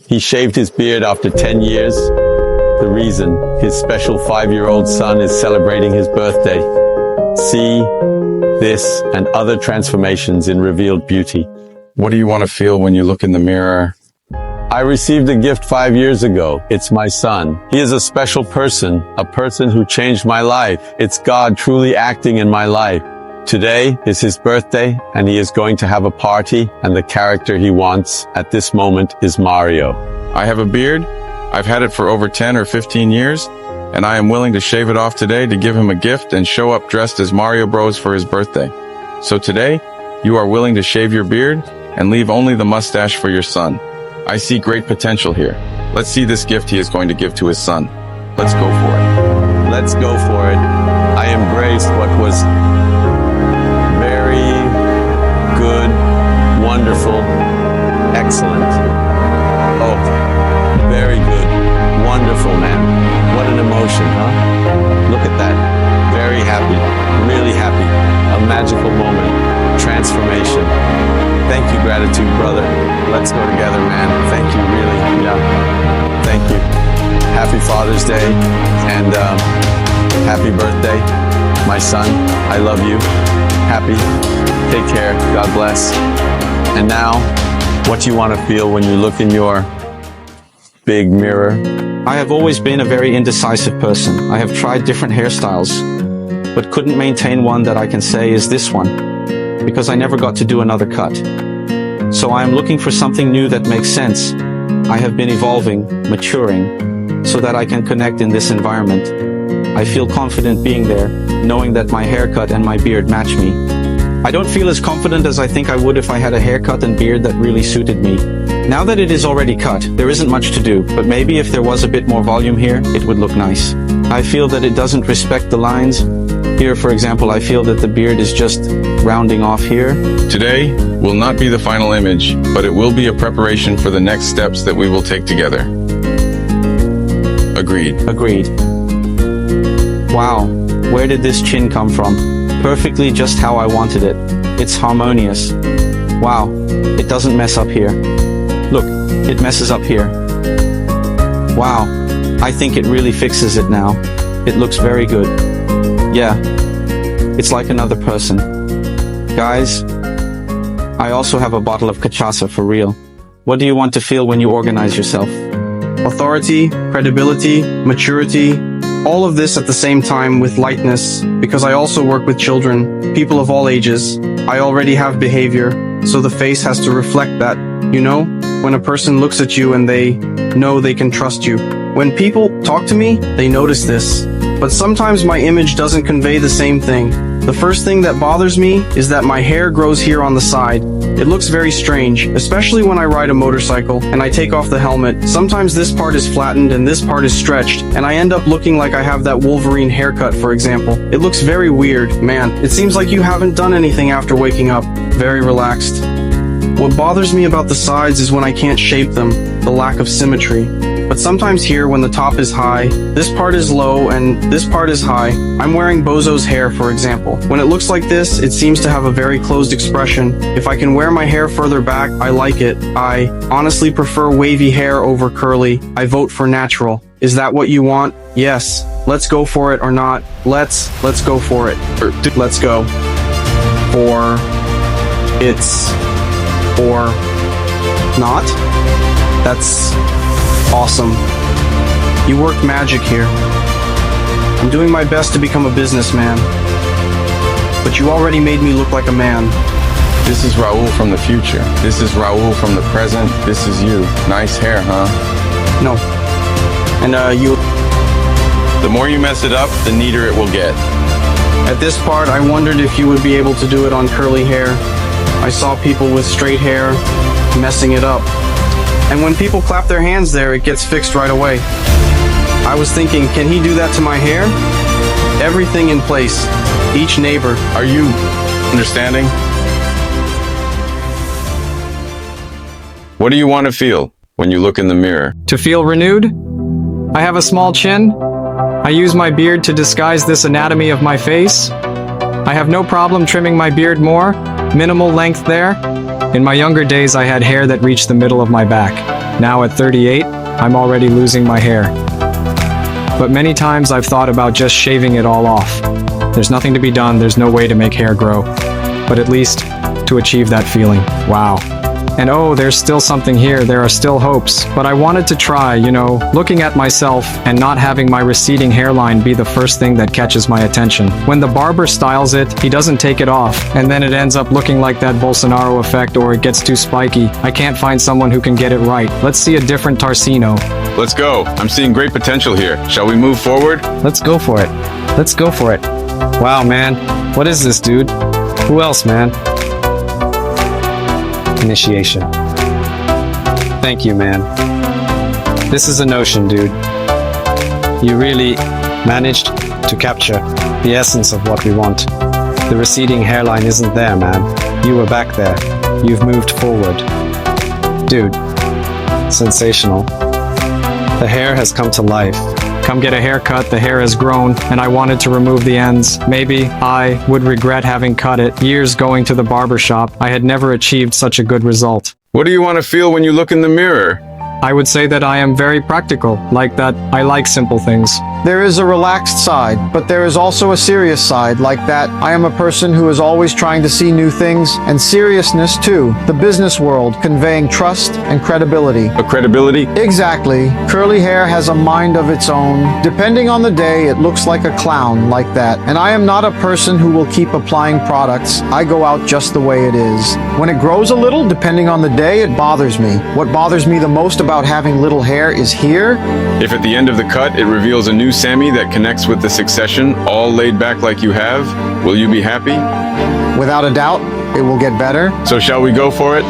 He shaved his beard after 10 years. The reason, his special 5-year-old son is celebrating his birthday. See this and other transformations in Revealed Beauty. What do you want to feel when you look in the mirror? I received a gift 5 years ago. It's my son. He is a special person, a person who changed my life. It's God truly acting in my life. Today is his birthday, and he is going to have a party, and the character he wants at this moment is Mario. I have a beard. I've had it for over 10 or 15 years, and I am willing to shave it off today to give him a gift and show up dressed as Mario Bros for his birthday. So today, you are willing to shave your beard and leave only the mustache for your son. I see great potential here. Let's see this gift he is going to give to his son. Let's go for it. Let's go for it. I embraced what was very good, wonderful, excellent. Oh, very good, wonderful, man. What an emotion, huh? Look at that. Very happy, really happy. A magical moment, transformation. Thank you, gratitude, brother. Let's go together, man. Thank you, really, yeah. Thank you. Happy Father's Day, and happy birthday, my son. I love you. Happy. Take care. God bless. And now, what do you want to feel when you look in your big mirror? I have always been a very indecisive person. I have tried different hairstyles, but couldn't maintain one that I can say is this one, because I never got to do another cut. So I am looking for something new that makes sense. I have been evolving, maturing, so that I can connect in this environment. I feel confident being there, knowing that my haircut and my beard match me. I don't feel as confident as I think I would if I had a haircut and beard that really suited me. Now that it is already cut, there isn't much to do, but maybe if there was a bit more volume here, it would look nice. I feel that it doesn't respect the lines. Here, for example, I feel that the beard is just rounding off here. Today will not be the final image, but it will be a preparation for the next steps that we will take together. Agreed. Agreed. Wow, where did this chin come from? Perfectly just how I wanted it. It's harmonious. Wow, it doesn't mess up here. Look, it messes up here. Wow, I think it really fixes it now. It looks very good. Yeah, it's like another person. Guys, I also have a bottle of cachaça for real. What do you want to feel when you organize yourself? Authority, credibility, maturity, all of this at the same time with lightness, because I also work with children, people of all ages. I already have behavior, so the face has to reflect that, you know? When a person looks at you and they know they can trust you. When people talk to me, they notice this. But sometimes my image doesn't convey the same thing. The first thing that bothers me is that my hair grows here on the side. It looks very strange, especially when I ride a motorcycle and I take off the helmet. Sometimes this part is flattened and this part is stretched, and I end up looking like I have that Wolverine haircut, for example. It looks very weird. Man, it seems like you haven't done anything after waking up. Very relaxed. What bothers me about the sides is when I can't shape them, the lack of symmetry. But sometimes here, when the top is high, this part is low and this part is high. I'm wearing Bozo's hair, for example. When it looks like this, it seems to have a very closed expression. If I can wear my hair further back, I like it. I honestly prefer wavy hair over curly. I vote for natural. Is that what you want? Yes. Let's go for it or not. Let's go for it. Let's go. For it's or not? That's awesome. You work magic here. I'm doing my best to become a businessman. But you already made me look like a man. This is Raul from the future. This is Raul from the present. This is you. Nice hair, huh? No. And you... The more you mess it up, the neater it will get. At this part, I wondered if you would be able to do it on curly hair. I saw people with straight hair messing it up. And when people clap their hands there, it gets fixed right away. I was thinking, can he do that to my hair? Everything in place. Each neighbor. Are you understanding? What do you want to feel when you look in the mirror? To feel renewed? I have a small chin. I use my beard to disguise this anatomy of my face. I have no problem trimming my beard more. Minimal length there. In my younger days, I had hair that reached the middle of my back. Now at 38, I'm already losing my hair. But many times I've thought about just shaving it all off. There's nothing to be done, there's no way to make hair grow. But at least to achieve that feeling. Wow. And oh, there's still something here, there are still hopes. But I wanted to try, looking at myself and not having my receding hairline be the first thing that catches my attention. When the barber styles it, he doesn't take it off, and then it ends up looking like that Bolsonaro effect, or it gets too spiky. I can't find someone who can get it right. Let's see a different Tarsino. Let's go. I'm seeing great potential here. Shall we move forward? Let's go for it. Let's go for it. Wow, man. What is this, dude? Who else, man? Initiation. Thank you, man. This is a notion, dude. You really managed to capture the essence of what we want. The receding hairline isn't there, man. You were back there. You've moved forward. Dude, sensational. The hair has come to life. Come get a haircut, the hair has grown, and I wanted to remove the ends. Maybe I would regret having cut it. Years going to the barber shop, I had never achieved such a good result. What do you want to feel when you look in the mirror? I would say that I am very practical, like that I like simple things. There is a relaxed side, but there is also a serious side, like that I am a person who is always trying to see new things, and seriousness too. The business world, conveying trust and credibility. A credibility? Exactly. Curly hair has a mind of its own. Depending on the day, it looks like a clown, like that. And I am not a person who will keep applying products. I go out just the way it is. When it grows a little, depending on the day, it bothers me. What bothers me the most about having little hair is here. If at the end of the cut it reveals a new Sammy that connects with the succession, all laid back like you have, will you be happy? Without a doubt, it will get better. So shall we go for it?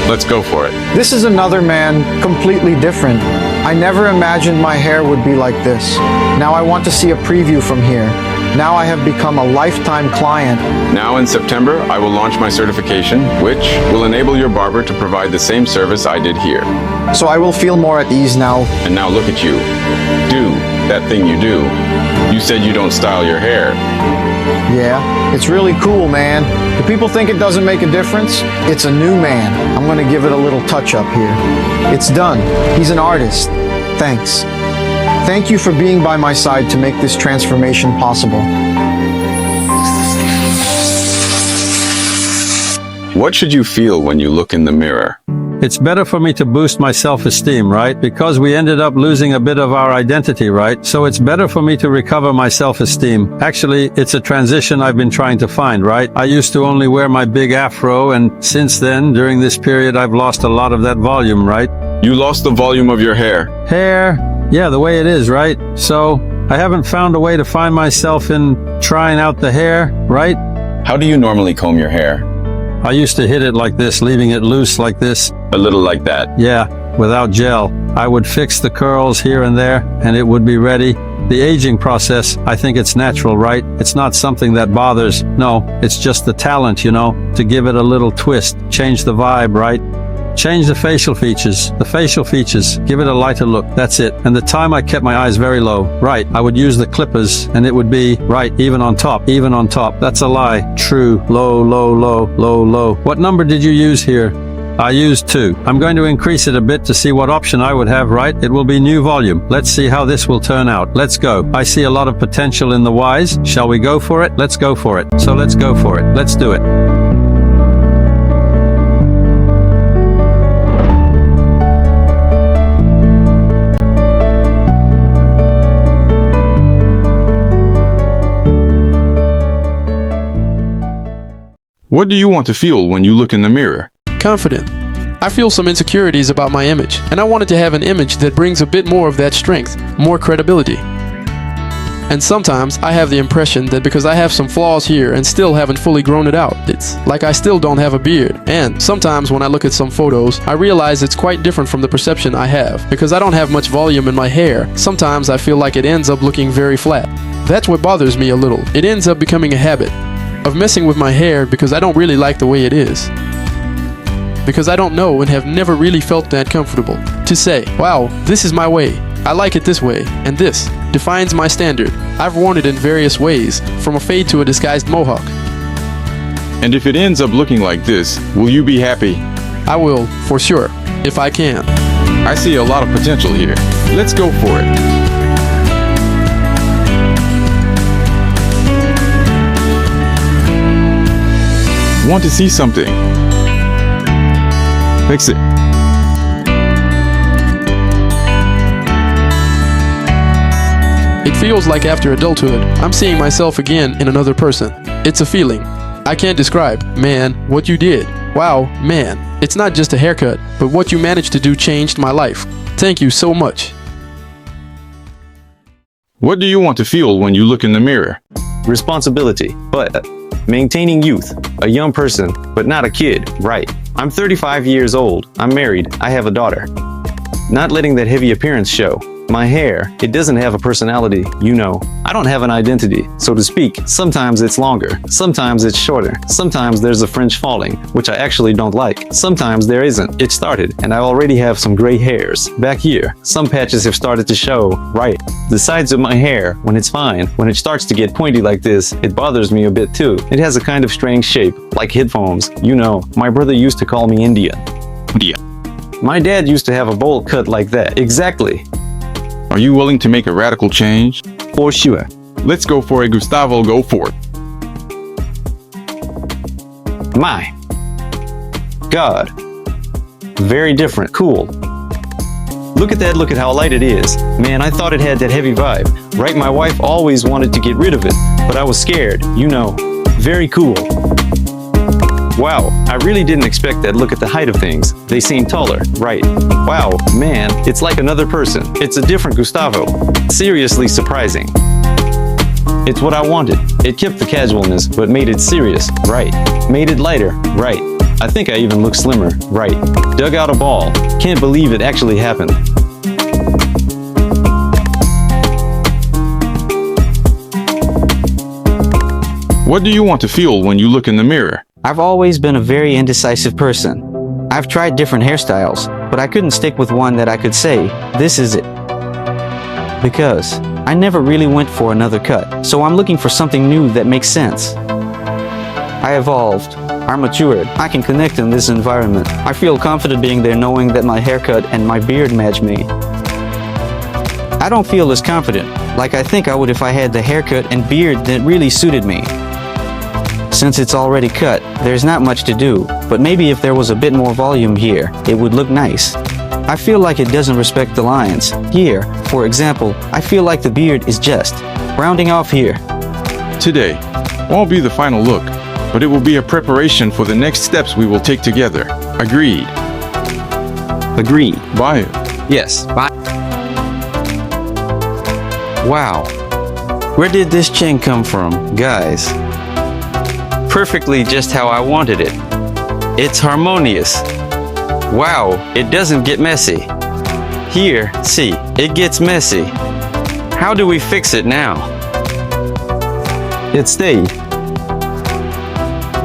Let's go for it. This is another man, completely different. I never imagined my hair would be like this. Now I want to see a preview from here. Now I have become a lifetime client. Now in September, I will launch my certification, which will enable your barber to provide the same service I did here. So I will feel more at ease now. And now look at you. Do that thing you do. You said you don't style your hair. Yeah, it's really cool, man. Do people think it doesn't make a difference? It's a new man. I'm gonna give it a little touch up here. It's done. He's an artist. Thanks. Thank you for being by my side to make this transformation possible. What should you feel when you look in the mirror? It's better for me to boost my self-esteem, right? Because we ended up losing a bit of our identity, right? So it's better for me to recover my self-esteem. Actually, it's a transition I've been trying to find, right? I used to only wear my big afro, and since then, during this period, I've lost a lot of that volume, right? You lost the volume of your hair. Hair, yeah, the way it is, right? So I haven't found a way to find myself in trying out the hair, right? How do you normally comb your hair? I used to hit it like this, leaving it loose like this. A little like that. Yeah, without gel. I would fix the curls here and there, and it would be ready. The aging process, I think it's natural, right? It's not something that bothers. No, it's just the talent, to give it a little twist, change the vibe, right? Change the facial features. Give it a lighter look. That's it. And the time I kept my eyes very low. Right. I would use the clippers and it would be, right, even on top. That's a lie. True. Low, low, low, low, low. What number did you use here? I used 2. I'm going to increase it a bit to see what option I would have, right? It will be new volume. Let's see how this will turn out. Let's go. I see a lot of potential in the Ys. Shall we go for it? Let's go for it. So let's go for it. Let's do it. What do you want to feel when you look in the mirror? Confident. I feel some insecurities about my image, and I wanted to have an image that brings a bit more of that strength, more credibility. And sometimes I have the impression that because I have some flaws here and still haven't fully grown it out, it's like I still don't have a beard. And sometimes when I look at some photos, I realize it's quite different from the perception I have. Because I don't have much volume in my hair, sometimes I feel like it ends up looking very flat. That's what bothers me a little. It ends up becoming a habit of messing with my hair because I don't really like the way it is. Because I don't know and have never really felt that comfortable to say, wow, this is my way. I like it this way, and this defines my standard. I've worn it in various ways, from a fade to a disguised mohawk. And if it ends up looking like this, will you be happy? I will, for sure, if I can. I see a lot of potential here. Let's go for it. Want to see something? Fix it. It feels like after adulthood, I'm seeing myself again in another person. It's a feeling I can't describe. Man, what you did. Wow, man. It's not just a haircut, but what you managed to do changed my life. Thank you so much. What do you want to feel when you look in the mirror? Responsibility, but maintaining youth, a young person, but not a kid, right? I'm 35 years old, I'm married, I have a daughter. Not letting that heavy appearance show. My hair, it doesn't have a personality, you know. I don't have an identity, so to speak. Sometimes it's longer, sometimes it's shorter, sometimes there's a fringe falling, which I actually don't like. Sometimes there isn't. It started, and I already have some gray hairs. Back here, some patches have started to show, right? The sides of my hair, when it's fine, when it starts to get pointy like this, it bothers me a bit too. It has a kind of strange shape, like headphones. You know, my brother used to call me Indian. My dad used to have a bowl cut like that. Exactly. Are you willing to make a radical change? For sure. Let's go for it, Gustavo, go for it. My God. Very different. Cool. Look at that, look at how light it is. Man, I thought it had that heavy vibe. Right, my wife always wanted to get rid of it, but I was scared, you know. Very cool. Wow, I really didn't expect that look at the height of things. They seem taller, right? Wow, man, it's like another person. It's a different Gustavo. Seriously surprising. It's what I wanted. It kept the casualness, but made it serious, right? Made it lighter, right? I think I even look slimmer, right? Dug out a ball. Can't believe it actually happened. What do you want to feel when you look in the mirror? I've always been a very indecisive person. I've tried different hairstyles, but I couldn't stick with one that I could say, this is it. Because I never really went for another cut, so I'm looking for something new that makes sense. I evolved. I matured. I can connect in this environment. I feel confident being there knowing that my haircut and my beard match me. I don't feel as confident, like I think I would if I had the haircut and beard that really suited me. Since it's already cut, there's not much to do, but maybe if there was a bit more volume here, it would look nice. I feel like it doesn't respect the lines. Here, for example, I feel like the beard is just rounding off here. Today won't be the final look, but it will be a preparation for the next steps we will take together. Agreed. Agreed. Bye. Yes, bye. Wow. Where did this chin come from, guys? Perfectly just how I wanted it. It's harmonious. Wow, it doesn't get messy. Here, see, it gets messy. How do we fix it now? It stayed.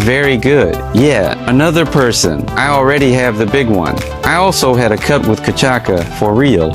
Very good. Yeah, another person. I already have the big one. I also had a cut with Kachaka, for real.